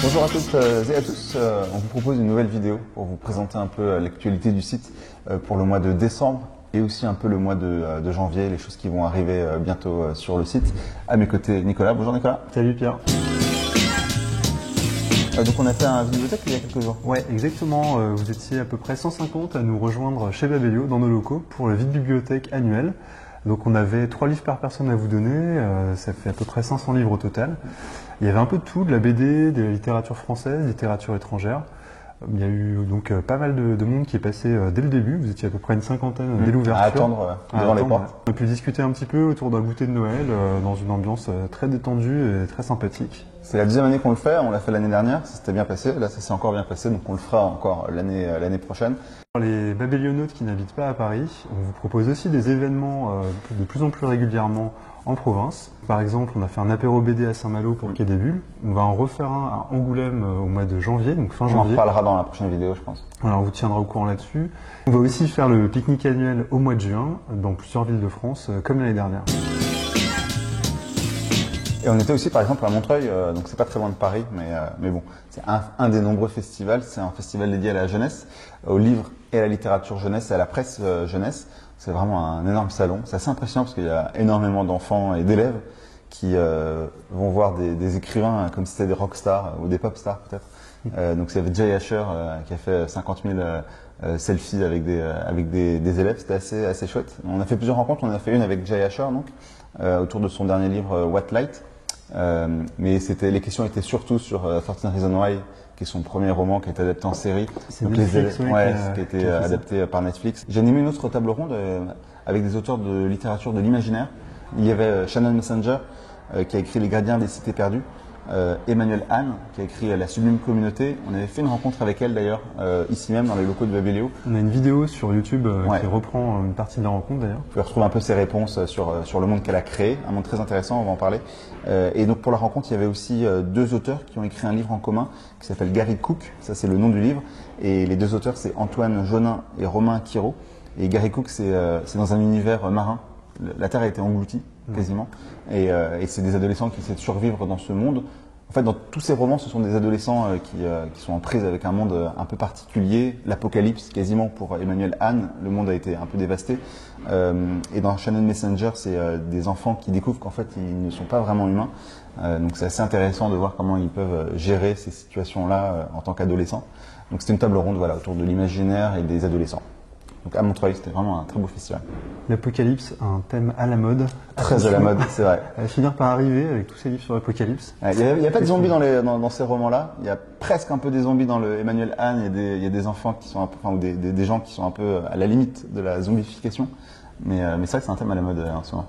Bonjour à toutes et à tous, on vous propose une nouvelle vidéo pour vous présenter un peu l'actualité du site pour le mois de décembre et aussi un peu le mois de janvier, les choses qui vont arriver bientôt sur le site. À mes côtés, Nicolas. Bonjour Nicolas. Salut Pierre. Donc on a fait un bibliothèque il y a quelques jours. Ouais, exactement. Vous étiez à peu près 150 à nous rejoindre chez Babelio dans nos locaux pour le vide bibliothèque annuel. Donc on avait 3 livres par personne à vous donner, ça fait à peu près 500 livres au total. Il y avait un peu de tout, de la BD, de la littérature française, littérature étrangère. Il y a eu donc pas mal de monde qui est passé dès le début, vous étiez à peu près une cinquantaine dès l'ouverture. À attendre devant les portes. On a pu discuter un petit peu autour d'un goûter de Noël dans une ambiance très détendue et très sympathique. C'est la deuxième année qu'on le fait, on l'a fait l'année dernière, ça s'était bien passé, là ça s'est encore bien passé, donc on le fera encore l'année prochaine. Pour les babélionautes qui n'habitent pas à Paris, on vous propose aussi des événements de plus en plus régulièrement en province. Par exemple, on a fait un apéro BD à Saint-Malo pour le Quai des Bulles. On va en refaire un à Angoulême au mois de janvier, donc fin janvier. On en reparlera dans la prochaine vidéo, je pense. Alors, on vous tiendra au courant là-dessus. On va aussi faire le pique-nique annuel au mois de juin dans plusieurs villes de France, comme l'année dernière. Et on était aussi par exemple à Montreuil, donc c'est pas très loin de Paris, mais bon, c'est un des nombreux festivals. C'est un festival dédié à la jeunesse, aux livres et à la littérature jeunesse et à la presse jeunesse. C'est vraiment un énorme salon. C'est assez impressionnant parce qu'il y a énormément d'enfants et d'élèves qui vont voir des écrivains comme si c'était des rockstars ou des pop stars peut-être. Donc il y avait Jay Asher qui a fait 50 000 selfies avec des élèves. C'était assez chouette. On a fait plusieurs rencontres. On a fait une avec Jay Asher donc autour de son dernier livre What Light. Mais les questions étaient surtout sur 13 Reasons Why, qui est son premier roman qui a été adapté en série. C'est Netflix, qui a été adapté par Netflix. J'ai animé une autre table ronde avec des auteurs de littérature de l'imaginaire. Il y avait Shannon Messenger qui a écrit Les Gardiens des Cités Perdues, Emmanuel Anne qui a écrit La Sublime Communauté. On avait fait une rencontre avec elle d'ailleurs ici même dans les locaux de Babelio. On a une vidéo sur YouTube qui reprend une partie de la rencontre d'ailleurs. Vous pouvez retrouver un peu ses réponses sur le monde qu'elle a créé, un monde très intéressant, on va en parler. Et donc pour la rencontre, il y avait aussi 2 auteurs qui ont écrit un livre en commun qui s'appelle Gary Cook, ça c'est le nom du livre. Et les 2 auteurs, c'est Antoine Jonin et Romain Quiraud. Et Gary Cook, c'est dans un univers marin. La Terre a été engloutie quasiment. Et c'est des adolescents qui essaient de survivre dans ce monde. En fait, dans tous ces romans, ce sont des adolescents qui sont en prise avec un monde un peu particulier, l'apocalypse quasiment pour Emmanuel Anne, le monde a été un peu dévasté. Et dans Shannon Messenger, c'est des enfants qui découvrent qu'en fait, ils ne sont pas vraiment humains. Donc c'est assez intéressant de voir comment ils peuvent gérer ces situations-là en tant qu'adolescents. Donc c'était une table ronde voilà, autour de l'imaginaire et des adolescents. Donc à Montreuil, c'était vraiment un très beau festival. L'Apocalypse, un thème à la mode. Très à la mode, c'est vrai. Elle va finir par arriver avec tous ces livres sur l'Apocalypse. Il n'y a pas de zombies dans ces romans-là. Il y a presque un peu des zombies dans le Emmanuel Anne. Il y a des enfants qui sont un peu, enfin, ou des gens qui sont un peu à la limite de la zombification. Mais c'est vrai que c'est un thème à la mode en ce moment.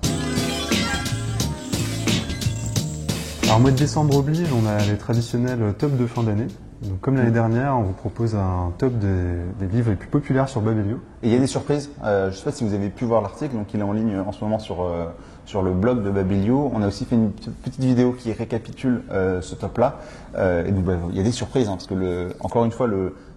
Alors, mois de décembre oblige, on a les traditionnels tops de fin d'année. Donc, comme l'année dernière, on vous propose un top des livres les plus populaires sur Babelio. Et il y a des surprises. Je ne sais pas si vous avez pu voir l'article, donc il est en ligne en ce moment sur le blog de Babelio. On a aussi fait une petite vidéo qui récapitule ce top-là. Et donc il y a des surprises, parce que encore une fois,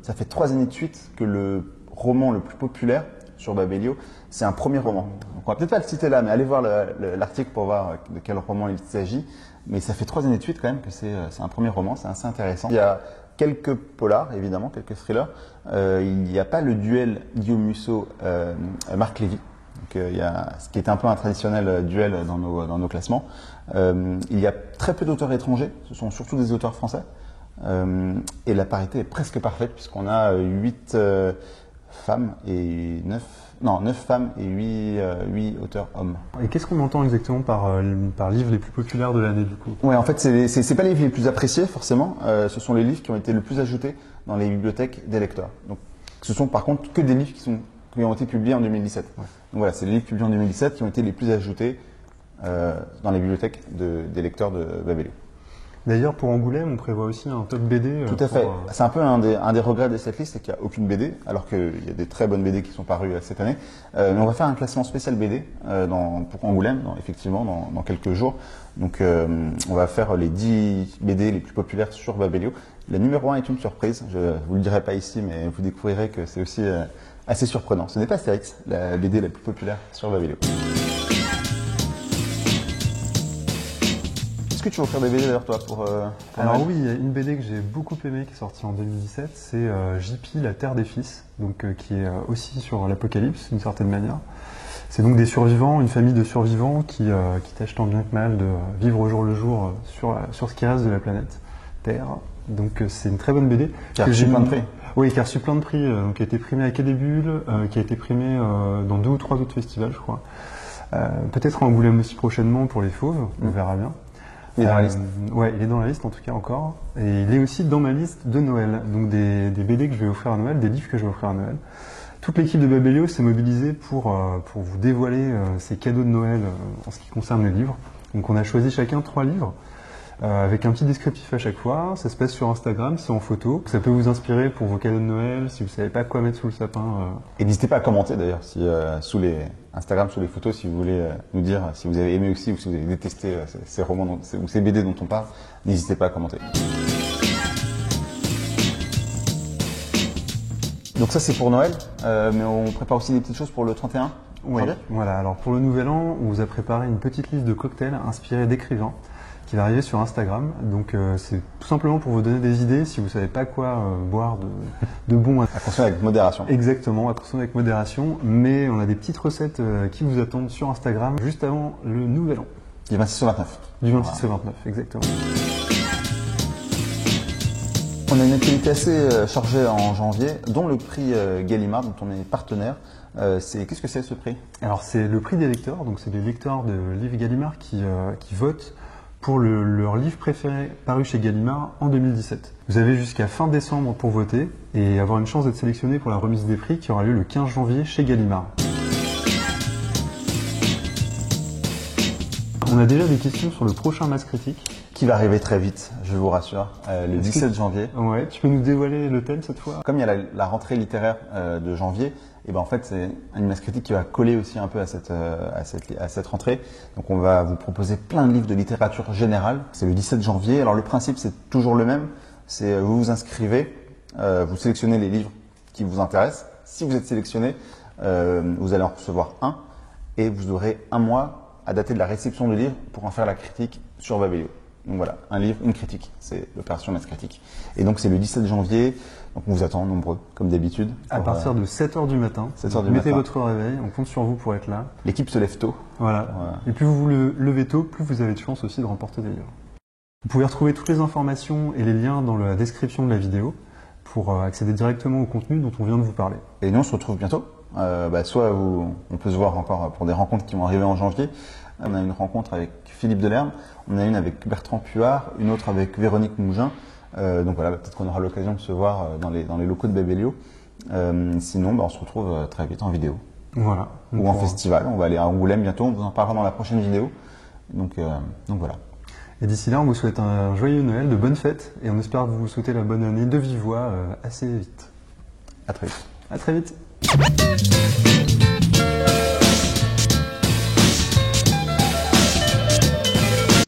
ça fait 3 années de suite que le roman le plus populaire sur Babelio, c'est un premier roman. Donc on va peut-être pas le citer là, mais allez voir l'article pour voir de quel roman il s'agit. Mais ça fait 3 années de suite quand même que c'est un premier roman, c'est assez intéressant. Il y a quelques polars, évidemment, quelques thrillers. Il n'y a pas le duel Guillaume Musso, Marc Lévy, donc, ce qui est un peu un traditionnel duel dans nos classements. Il y a très peu d'auteurs étrangers, ce sont surtout des auteurs français. Et la parité est presque parfaite puisqu'on a 8 femmes et 9 femmes et 8 auteurs hommes. Et qu'est-ce qu'on entend exactement par livres les plus populaires de l'année du coup? Ouais, en fait, c'est pas les livres les plus appréciés forcément. Ce sont les livres qui ont été le plus ajoutés dans les bibliothèques des lecteurs. Donc, ce sont par contre que des livres qui ont été publiés en 2017. Ouais. Donc voilà, c'est les livres publiés en 2017 qui ont été les plus ajoutés dans les bibliothèques des lecteurs de Babelio. D'ailleurs, pour Angoulême, on prévoit aussi un top BD. Tout à fait. C'est un peu un des regrets de cette liste, c'est qu'il n'y a aucune BD, alors qu'il y a des très bonnes BD qui sont parues cette année. Mais on va faire un classement spécial BD pour Angoulême, effectivement, dans quelques jours. Donc, on va faire les 10 BD les plus populaires sur Babelio. La numéro 1 est une surprise. Je ne vous le dirai pas ici, mais vous découvrirez que c'est aussi assez surprenant. Ce n'est pas Astérix, la BD la plus populaire sur Babelio. Est-ce que tu vas faire des BD d'ailleurs toi pour Alors Noël? oui, il y a une BD que j'ai beaucoup aimée qui est sortie en 2017, c'est JP, la Terre des Fils, donc qui est aussi sur l'apocalypse d'une certaine manière. C'est donc des survivants, une famille de survivants qui tâchent tant bien que mal de vivre au jour le jour sur ce qui reste de la planète Terre. Donc c'est une très bonne BD. Qui a reçu plein de prix. Oui, qui a reçu plein de prix, donc qui a été primé à Quai des Bulles, qui a été primé dans 2 ou 3 autres festivals, je crois. Peut-être à Angoulême aussi prochainement pour les Fauves, on verra bien. Il est dans la liste. Ouais, il est dans la liste en tout cas encore. Et il est aussi dans ma liste de Noël. Donc des BD que je vais offrir à Noël, des livres que je vais offrir à Noël. Toute l'équipe de Babelio s'est mobilisée pour vous dévoiler ces cadeaux de Noël en ce qui concerne les livres. Donc on a choisi chacun 3 livres avec un petit descriptif à chaque fois. Ça se passe sur Instagram, c'est en photo. Ça peut vous inspirer pour vos cadeaux de Noël, si vous savez pas quoi mettre sous le sapin. Et n'hésitez pas à commenter d'ailleurs si, sous les Instagram, sous les photos, si vous voulez nous dire si vous avez aimé aussi ou si vous avez détesté ces romans ou ces BD dont on parle. N'hésitez pas à commenter. Donc ça c'est pour Noël, mais on prépare aussi des petites choses pour le 31 Oui, janvier. voilà. Alors pour le Nouvel An, on vous a préparé une petite liste de cocktails inspirés d'écrivains qui va arriver sur Instagram. Donc c'est tout simplement pour vous donner des idées si vous savez pas quoi boire de bon. Attention avec modération. Exactement, attention avec modération. Mais on a des petites recettes qui vous attendent sur Instagram juste avant le Nouvel An. Du 26 au 29. Du 26 au 29, exactement. On a une actualité assez chargée en janvier, dont le prix Gallimard, dont on est partenaire. Qu'est-ce que c'est ce prix? Alors c'est le prix des lecteurs, donc c'est les lecteurs de livres Gallimard qui votent pour leur livre préféré paru chez Gallimard en 2017. Vous avez jusqu'à fin décembre pour voter et avoir une chance d'être sélectionné pour la remise des prix qui aura lieu le 15 janvier chez Gallimard. On a déjà des questions sur le prochain Masse Critique. Qui va arriver très vite, je vous rassure, le 17 janvier. Ouais, tu peux nous dévoiler le thème cette fois? Comme il y a la rentrée littéraire de janvier, et ben en fait c'est une masse critique qui va coller aussi un peu à cette rentrée. Donc on va vous proposer plein de livres de littérature générale. C'est le 17 janvier. Alors le principe c'est toujours le même. C'est vous vous inscrivez, vous sélectionnez les livres qui vous intéressent. Si vous êtes sélectionné, vous allez en recevoir un et vous aurez un mois à dater de la réception du livre pour en faire la critique sur Babelio. Donc voilà, un livre, une critique, c'est l'opération Masse Critique. Et donc c'est le 17 janvier, donc on vous attend nombreux, comme d'habitude. À partir de 7h du matin. 7h du Mettez matin. votre réveil, on compte sur vous pour être là. L'équipe se lève tôt. Voilà. Et plus vous vous levez tôt, plus vous avez de chance aussi de remporter des livres. Vous pouvez retrouver toutes les informations et les liens dans la description de la vidéo pour accéder directement au contenu dont on vient de vous parler. Et nous on se retrouve bientôt. Soit on peut se voir encore pour des rencontres qui vont arriver en janvier. On a une rencontre avec Philippe Delerme, on a une avec Bertrand Puard, une autre avec Véronique Mougin. Donc voilà, peut-être qu'on aura l'occasion de se voir dans les locaux de Babelio. Sinon, on se retrouve très vite en vidéo. Voilà. Ou en festival. On va aller à Angoulême bientôt, on vous en parlera dans la prochaine vidéo. Donc voilà. Et d'ici là, on vous souhaite un joyeux Noël, de bonnes fêtes, et on espère vous souhaiter la bonne année de vive voix assez vite. À très vite. À très vite.